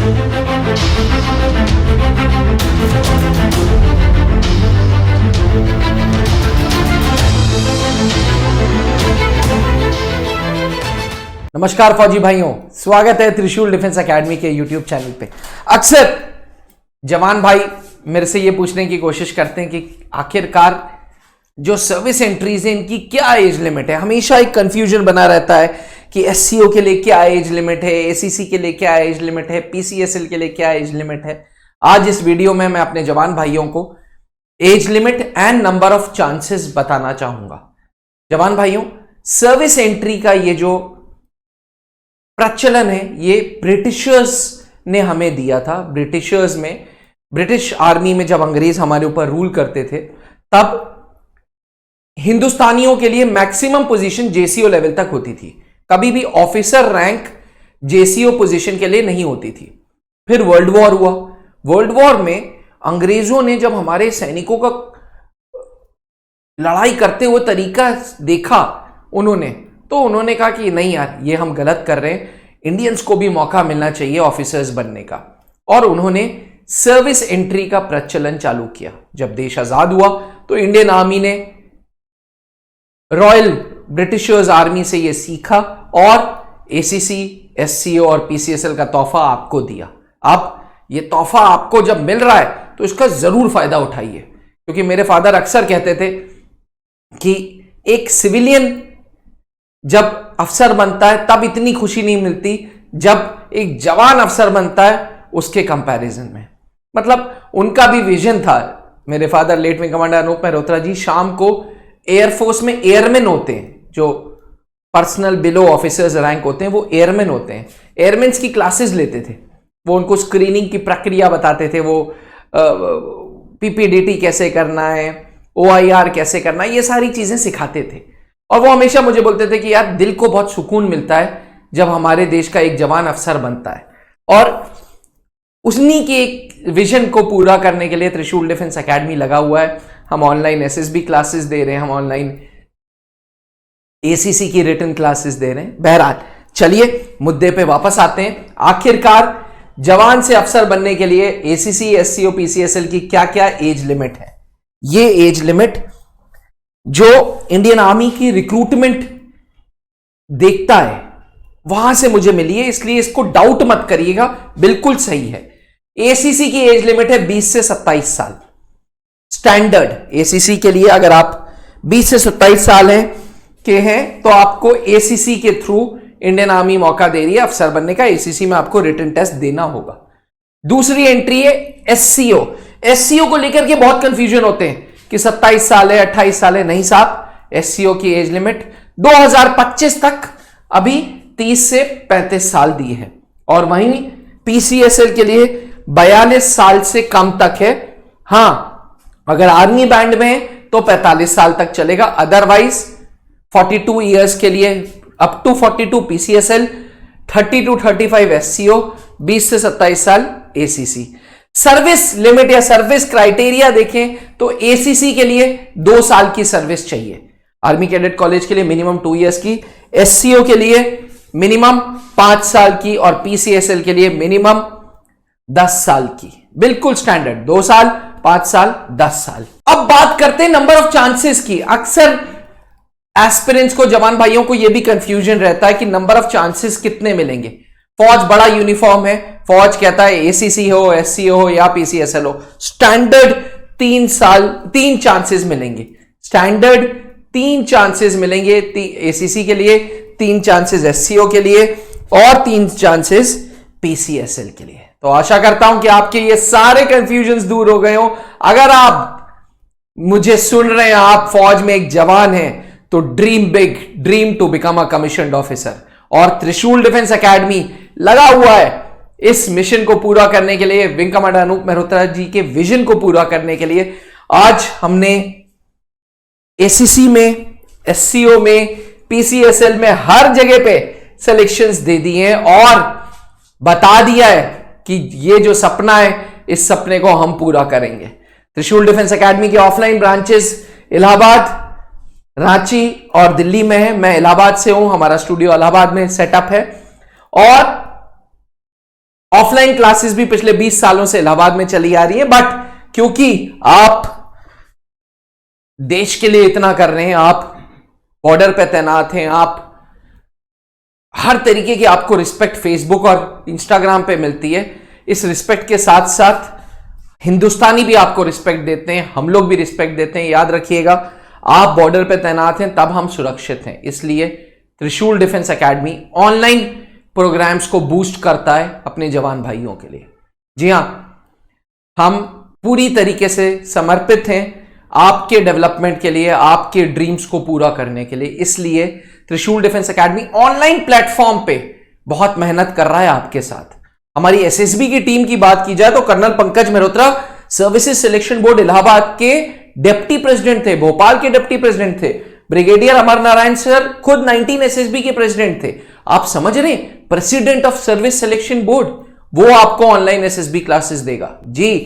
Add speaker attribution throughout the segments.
Speaker 1: नमस्कार फौजी भाइयों, स्वागत है त्रिशूल डिफेंस एकेडमी के यूट्यूब चैनल पे। अक्सर जवान भाई मेरे से ये पूछने की कोशिश करते हैं कि आखिरकार जो सर्विस एंट्रीज हैं इनकी क्या एज लिमिट है। हमेशा एक कंफ्यूजन बना रहता है कि एससीओ के लिए क्या एज लिमिट है, एसीसी के लिए क्या एज लिमिट है, पीसीएसएल के लिए क्या एज लिमिट है। आज इस वीडियो में मैं अपने जवान भाइयों को age limit and number of chances बताना चाहूंगा। जवान भाइयों, सर्विस एंट्री का ये जो प्रचलन है ये ब्रिटिशर्स ने हमें दिया था। ब्रिटिश आर्मी में जब अंग्रेज हमारे ऊपर रूल करते थे तब हिंदुस्तानियों के लिए मैक्सिमम पोजीशन जेसीओ लेवल तक होती थी। कभी भी ऑफिसर रैंक जेसीओ पोजीशन के लिए नहीं होती थी। फिर वर्ल्ड वॉर हुआ। वर्ल्ड वॉर में अंग्रेजों ने जब हमारे सैनिकों का लड़ाई करते हुए तरीका देखा उन्होंने कहा कि नहीं यार, ये हम गलत कर रहे हैं, इंडियंस को भी मौका मिलना चाहिए ऑफिसर्स बनने का। और उन्होंने सर्विस एंट्री का प्रचलन चालू किया। जब देश आजाद हुआ तो इंडियन आर्मी ने रॉयल ब्रिटिशर्स आर्मी से यह सीखा और एसीसी, एससीओ और पीसीएसएल का तोहफा आपको दिया। अब यह तोहफा आपको जब मिल रहा है तो इसका जरूर फायदा उठाइए, क्योंकि मेरे फादर अक्सर कहते थे कि एक सिविलियन जब अफसर बनता है तब इतनी खुशी नहीं मिलती जब एक जवान अफसर बनता है उसके कंपैरिजन में। मतलब उनका भी विजन था। मेरे father late wing commander Anoop Mehrotra ji शाम को एयरफोर्स में एयरमैन होते हैं, जो पर्सनल बिलो ऑफिसर्स रैंक होते हैं वो एयरमैन होते हैं। एयरमैन्स की क्लासेस लेते थे, वो उनको स्क्रीनिंग की प्रक्रिया बताते थे, वो पीपीडीटी कैसे करना है, ओआईआर कैसे करना है, ये सारी चीजें सिखाते थे। और वो हमेशा मुझे बोलते थे कि यार दिल को बहुत सुकून मिलता है जब हमारे देश का एक जवान अफसर बनता है। और उन्हीं के एक विजन को पूरा करने के लिए त्रिशूल डिफेंस एकेडमी लगा हुआ है। हम ऑनलाइन एसएसबी क्लासेस दे रहे हैं, हम ऑनलाइन एसीसी की रिटन क्लासेस दे रहे हैं। बहरहाल चलिए मुद्दे पे वापस आते हैं। आखिरकार जवान से अफसर बनने के लिए एसीसी, एससीओ, पीसीएसएल की क्या क्या एज लिमिट है। ये एज लिमिट जो इंडियन आर्मी की रिक्रूटमेंट देखता है वहां से मुझे मिली है, इसलिए इसको डाउट मत करिएगा, बिल्कुल सही है। एसीसी की एज लिमिट है 20 से 27 साल। स्टैंडर्ड एसीसी के लिए अगर आप 20 से 27 साल हैं तो आपको एसीसी के थ्रू इंडियन आर्मी मौका दे रही है अफसर बनने का। एसीसी में आपको रिटन टेस्ट देना होगा। दूसरी एंट्री है एससीओ। एससीओ को लेकर के बहुत कंफ्यूजन होते हैं कि 27 साल है, 28 साल है। नहीं साहब, एससीओ की एज लिमिट 2025 तक अभी 30 से 35 साल दी है। और वहीं पीसीएसएल के लिए 42 साल से कम तक है। हां, अगर आर्मी बैंड में है तो 45 साल तक चलेगा। अदरवाइज 42 ईयर्स के लिए अप टू 42 पीसीएसएल, 30 to 35 एससीओ, 20 से 27 साल एसीसी। सर्विस लिमिट या सर्विस क्राइटेरिया देखें तो एसीसी के लिए 2 साल की सर्विस चाहिए। आर्मी कैडेट कॉलेज के लिए मिनिमम 2 इयर्स की, एससीओ के लिए मिनिमम 5 साल की और पीसीएसएल के लिए मिनिमम 10 साल की। बिल्कुल स्टैंडर्ड 2 साल, 5 साल, 10 साल। अब बात करते हैं नंबर ऑफ चांसेस की। अक्सर एस्पिरेंट्स को, जवान भाइयों को यह भी कंफ्यूजन रहता है कि नंबर ऑफ चांसेस कितने मिलेंगे। फौज बड़ा यूनिफॉर्म है, फौज कहता है एसीसी हो, एससीओ हो या पीसीएसएल हो, स्टैंडर्ड 3 चांसेस मिलेंगे। स्टैंडर्ड 3 चांसेस मिलेंगे एसीसी के लिए, 3 चांसेस एससीओ के लिए और 3 चांसेस पीसीएसएल के लिए। तो आशा करता हूं कि आपके ये सारे कंफ्यूजन्स दूर हो गए हो। अगर आप मुझे सुन रहे हैं, आप फौज में एक जवान हैं, तो dream big, dream to become a commissioned officer. और त्रिशूल डिफेंस एकेडमी लगा हुआ है इस मिशन को पूरा करने के लिए, विंग कमांडर अनूप मेहरोत्रा जी के विजन को पूरा करने के लिए। आज हमने एसीसी में, एससीओ में, पीसीएसएल में हर जगह पे सिलेक्शंस दे दिए हैं और बता दिया है कि ये जो सपना है इस सपने को हम पूरा करेंगे। त्रिशूल डिफेंस एकेडमी के ऑफलाइन ब्रांचेस इलाहाबाद, रांची और दिल्ली में है। मैं इलाहाबाद से हूं, हमारा स्टूडियो इलाहाबाद में सेटअप है। और ऑफलाइन क्लासेस भी पिछले 20 सालों से इलाहाबाद में चली आ रही है, बट क्योंकि आप देश के लिए इतना कर रहे हैं, आप बॉर्डर पे तैनात हैं, आप हर तरीके की आपको रिस्पेक्ट फेसबुक और इंस्टाग्राम पे मिलती है। इस रिस्पेक्ट के साथ साथ हिंदुस्तानी भी आपको रिस्पेक्ट देते हैं, हम लोग भी रिस्पेक्ट देते हैं। याद रखिएगा, आप बॉर्डर पे तैनात हैं तब हम सुरक्षित हैं। इसलिए त्रिशूल डिफेंस एकेडमी ऑनलाइन प्रोग्राम्स को बूस्ट करता है अपने जवान भाइयों के लिए। जी हां, हम पूरी तरीके से समर्पित हैं आपके डेवलपमेंट के लिए, आपके ड्रीम्स को पूरा करने के लिए। इसलिए त्रिशूल डिफेंस एकेडमी ऑनलाइन प्लेटफॉर्म पे बहुत मेहनत कर रहा है आपके साथ। हमारी एसएसबी की टीम की बात की जाए तो colonel Pankaj Mehrotra services selection board Allahabad के डिप्टी प्रेसिडेंट थे, भोपाल के डिप्टी प्रेसिडेंट थे। ब्रिगेडियर अमर नारायण सर खुद 19 एसएसबी के प्रेसिडेंट थे। आप समझ रहे, president of service selection board, वो आपको ऑनलाइन एसएसबी क्लासेस देगा। जी,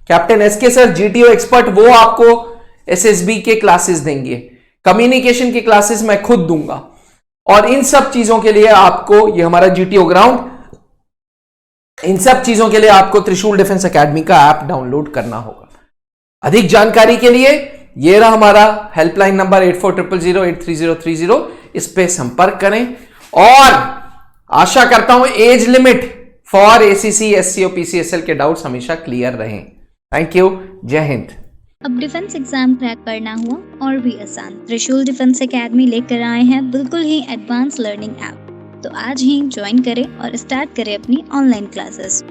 Speaker 1: captain SK sir GTO expert, वो आपको एसएसबी के क्लासेस देंगे। कम्युनिकेशन की क्लासेस मैं खुद दूंगा। और इन सब चीजों के लिए आपको, ये हमारा जीटीओ ग्राउंड, इन सब चीजों के लिए आपको त्रिशूल डिफेंस एकेडमी का ऐप डाउनलोड करना होगा। अधिक जानकारी के लिए ये रहा हमारा हेल्पलाइन नंबर 8400083030, इस पे संपर्क करें। और आशा करता हूं age limit for ACC, SCO, PCSL के डाउट्स हमेशा क्लियर रहें। थैंक यू, जय हिंद।
Speaker 2: अब डिफेंस एग्जाम क्रैक करना हुआ और भी आसान, त्रिशूल डिफेंस एकेडमी लेकर आए हैं बिल्कुल ही एडवांस लर्निंग ऐप। तो आज ही ज्वाइन करें और स्टार्ट करें अपनी ऑनलाइन क्लासेस।